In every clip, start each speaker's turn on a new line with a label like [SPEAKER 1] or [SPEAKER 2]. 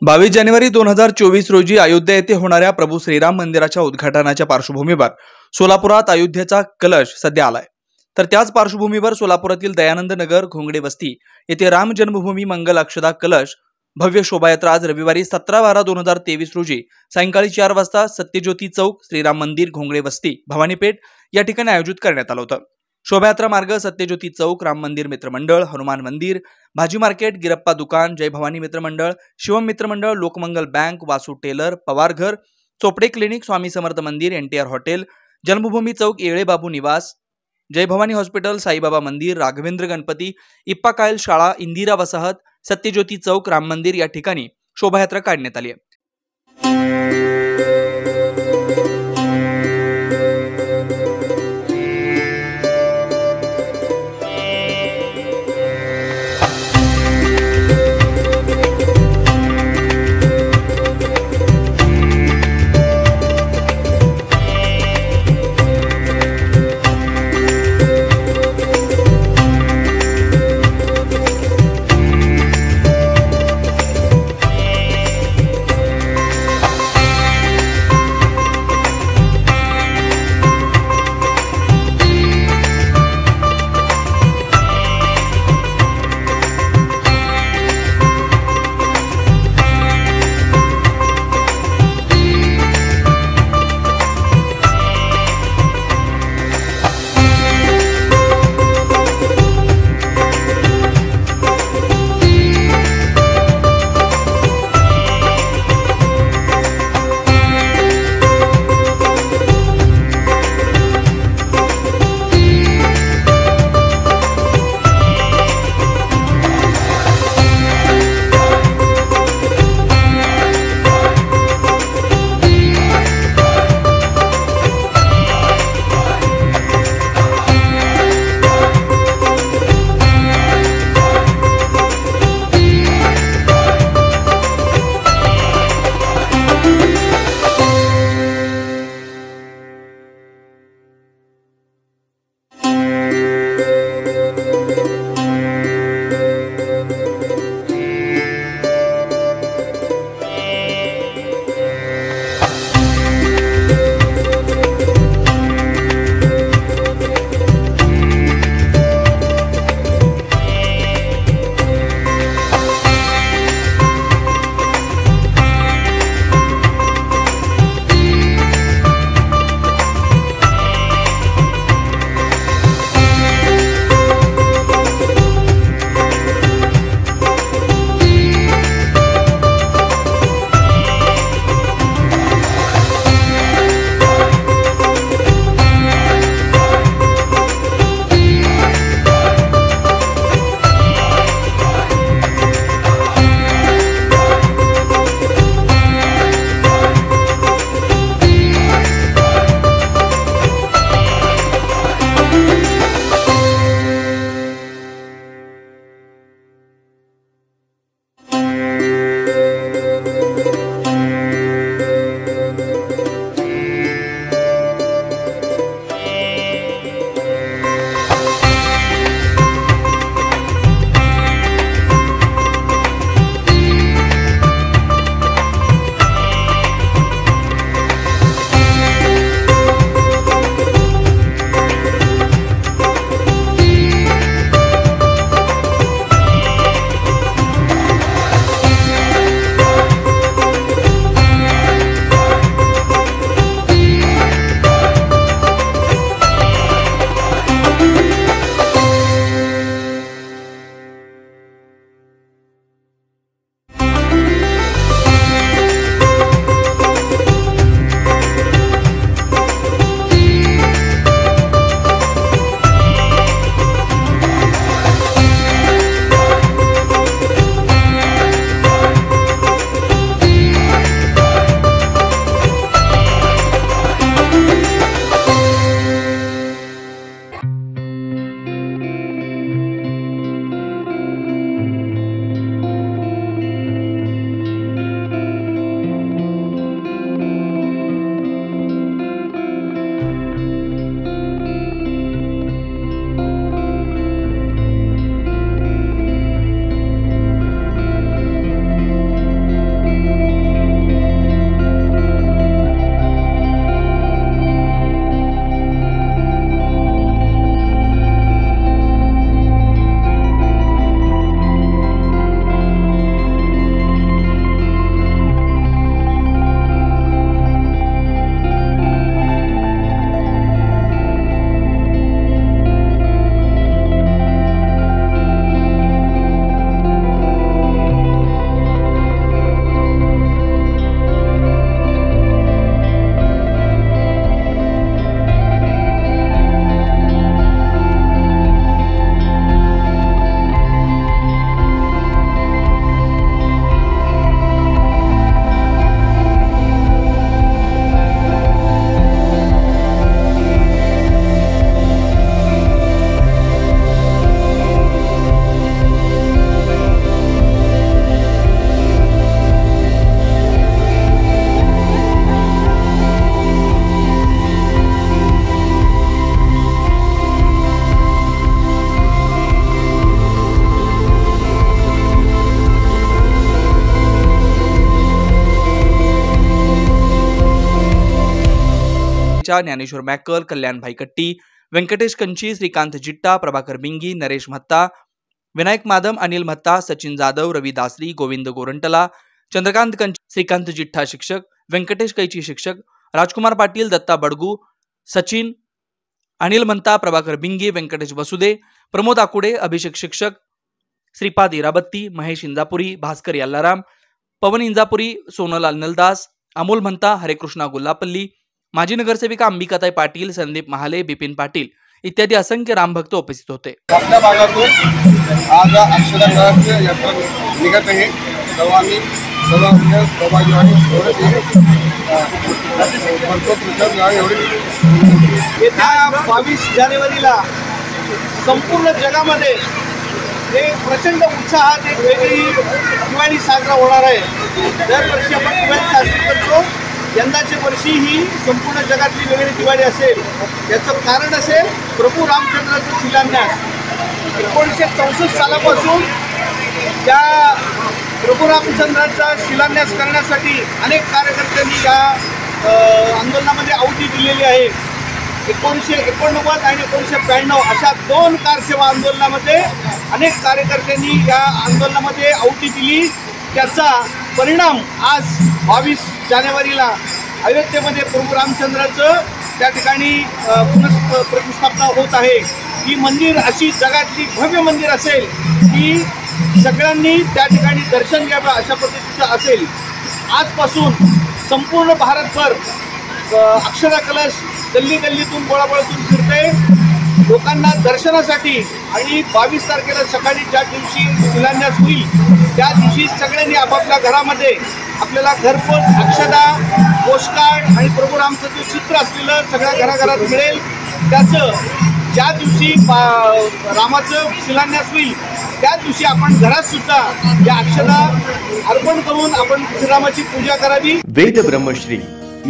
[SPEAKER 1] 22 जानेवारी 2024 रोजी अयोध्या येथे होणाऱ्या प्रभू श्रीराम मंदिराच्या उद्घाटनाच्या पार्श्वभूमीवर सोलापुरात अयोध्येचा कलश सध्या आलाय। तर त्याच पार्श्वभूमीवर सोलापुरातील दयानंद नगर घोंगडे वस्ती येथे राम जन्मभूमी मंगल अक्षदा कलश भव्य शोभायात्रा आज रविवारी 17/12/2023 रोजी सायंकाळी 4 वाजता सत्यज्योती चौक श्रीराम मंदिर घोंगडे वस्ती भवानीपेठ या ठिकाणी आयोजित करण्यात आलं होतं। शोभायात्रा मार्ग सत्यज्योती चौक राम मंदिर मित्रमंडळ हनुमान मंदिर भाजी मार्केट गिरप्पा दुकान जय भवानी मित्रमंडळ शिवम मित्रमंडळ लोकमंगल बँक वासू टेलर पवार घर चोपडे क्लिनिक स्वामी समर्थ मंदिर एनटीआर हॉटेल जन्मभूमी चौक येळे बाबू निवास जय भवानी हॉस्पिटल साईबाबा मंदिर राघवेंद्र गणपती इप्पा कायल शाळा इंदिरा वसाहत सत्यज्योती चौक राम मंदिर या ठिकाणी शोभायात्रा काढण्यात आली आहे। संस्थेच्या ज्ञानेश्वर मॅकल, कल्याणभाई कट्टी, व्यंकटेश कंची, श्रीकांत जिट्टा, प्रभाकर बिंगी, नरेश म्हात्ता, विनायक मादम, अनिल म्हात्ता, सचिन जाधव, रवी दासरी, गोविंद गोरंटला, चंद्रकांत कंची, श्रीकांत जिट्टा शिक्षक, व्यंकटेश कैची शिक्षक, राजकुमार पाटील, दत्ता बडगू, सचिन, अनिल म्हात्ता, प्रभाकर बिंगी, व्यंकटेश वसुदे, प्रमोद आकुडे, अभिषेक शिक्षक, श्रीपाद इराबत्ती, महेश इंजापुरी, भास्कर यल्लाराम, पवन इंजापुरी, सोनलाल नलदास, अमोल म्हात्ता, हरेकृष्णा गुल्लापल्ली, माजी नगरसेविका अंबिकाताई पाटील, संदीप महाले, बिपिन पाटील इत्यादी असंख्य रामभक्त उपस्थित होते.
[SPEAKER 2] आपल्या भागातून आज अक्षरधाराची यात्रा निघत आहे. तेव्हा आम्ही
[SPEAKER 3] येत्या 22 जानेवारीला संपूर्ण जगामध्ये एक प्रचंड उत्साहात एक वेगळी दिवाळी साजरा होणार आहे. दरवर्षी आपण दिवाळी साजरी करतो. यंदाच्या वर्षी ही संपूर्ण जगातली वेगळी दिवाळी असेल. याचं कारण असेल प्रभू रामचंद्राचं शिलान्यास. 1964 सालापासून त्या प्रभू रामचंद्राचा शिलान्यास करण्यासाठी अनेक कार्यकर्त्यांनी या आंदोलनामध्ये आहुती दिलेली आहे. 1989 आणि 1992 अशा 2 कारसेवा आंदोलनामध्ये अनेक कार्यकर्त्यांनी या आंदोलनामध्ये आहुती दिली. त्याचा परिणाम आज 22 जानेवारीला अयोध्येमध्ये प्रभू रामचंद्राचं त्या ठिकाणी प्रतिष्ठापना होत आहे. ही मंदिर अशी जगातली भव्य मंदिर असेल की सगळ्यांनी त्या ठिकाणी दर्शन घ्यावं अशा पद्धतीचं असेल. आजपासून संपूर्ण भारतभर अक्षरा कलश गल्ली गल्लीतून बोळाबोळातून फिरते लोकांना दर्शनासाठी. आणि 22 तारखेला सकाळी ज्या दिवशी शिलान्यास होईल त्या दिवशी सगळ्यांनी आपापल्या घरामध्ये आपल्याला घरपोच अक्षदा, पोस्टकार्ड आणि प्रभू रामचं जे चित्र असलेलं सगळ्या घराघरात मिळेल. त्याचं ज्या दिवशी रामाचं शिलान्यास होईल त्या दिवशी आपण घरात सुद्धा या अक्षदा अर्पण करून आपण श्रीरामाची पूजा करावी.
[SPEAKER 4] वेद ब्रह्मश्री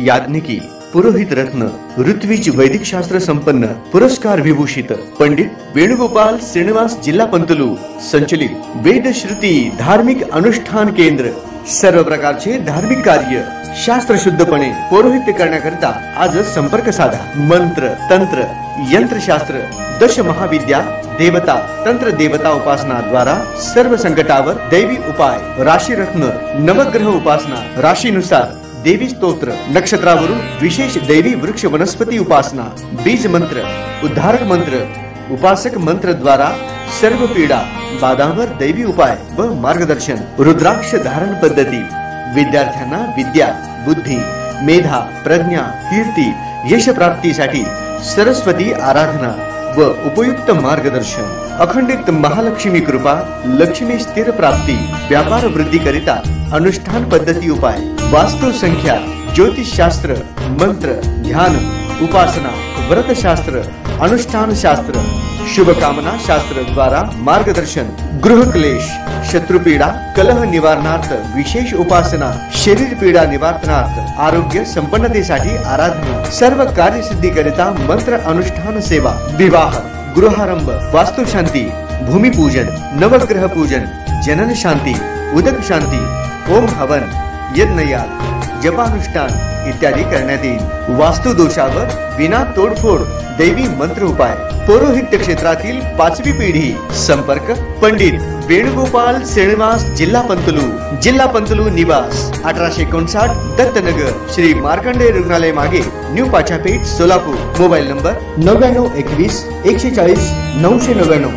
[SPEAKER 4] याज्ञिकी पुरोहित रत्न ऋत्विज वैदिक शास्त्र संपन्न पुरस्कार विभूषित पंडित वेणुगोपाल श्रीनिवास जिल्हा पंतलू संचलित वेद श्रुती धार्मिक अनुष्ठान केंद्र. सर्व प्रकारचे धार्मिक कार्य शास्त्रशुद्धपणे पौरोहित्य करण्याकरिता आजच संपर्क साधा. मंत्र तंत्र यंत्रशास्त्र दश महाविद्या देवता तंत्र देवता उपासना द्वारा सर्व संकटावर दैवी उपाय. राशी रत्न नवग्रह उपासना राशीनुसार देवी स्तोत्र नक्षत्रावरून विशेष दैवी वृक्ष वनस्पती उपासना. बीज मंत्र उद्धारक मंत्र उपासक मंत्र द्वारा सर्व पीडा बाधांवर दैवी उपाय व मार्गदर्शन. रुद्राक्ष धारण पद्धती विद्यार्थ्यांना विद्या बुद्धी मेधा प्रज्ञा कीर्ती यश प्राप्तीसाठी सरस्वती आराधना व उपयुक्त मार्गदर्शन. अखंडित महालक्ष्मी कृपा लक्ष्मी स्थिर प्राप्ती व्यापार वृद्धि करिता अनुष्ठान पद्धती उपाय. वास्तु संख्या ज्योतिष शास्त्र मंत्र ध्यान उपासना व्रत शास्त्र अनुष्ठान शास्त्र शुभकामना शास्त्र द्वारा मार्गदर्शन. गृह क्लेश शत्रुपीडा कलह निवारणार्थ विशेष उपासना. शरीर पीडा निवारणार्थ आरोग्य संपन्नतेसाठी आराधना. सर्व कार्यसिद्धी करिता मंत्र अनुष्ठान सेवा. विवाह गृहारंभ वास्तुशांती भूमिपूजन नवग्रह पूजन जनन शांती उदक शांती ओम हवन यज्ञयाग जपानुष्ठान इत्यादी करण्यात येईल. वास्तु दोषावर विना तोडफोड दैवी मंत्र उपाय. पौरोहित्य क्षेत्रातील 5वी पिढी. संपर्क पंडित वेणुगोपाल श्रीनिवास जिल्हा पंतलू निवास 1859 दत्तनगर श्री मार्कंडेय रुग्णालय मागे new Pachhapeth Solapur. Mobile number 9921 140 999.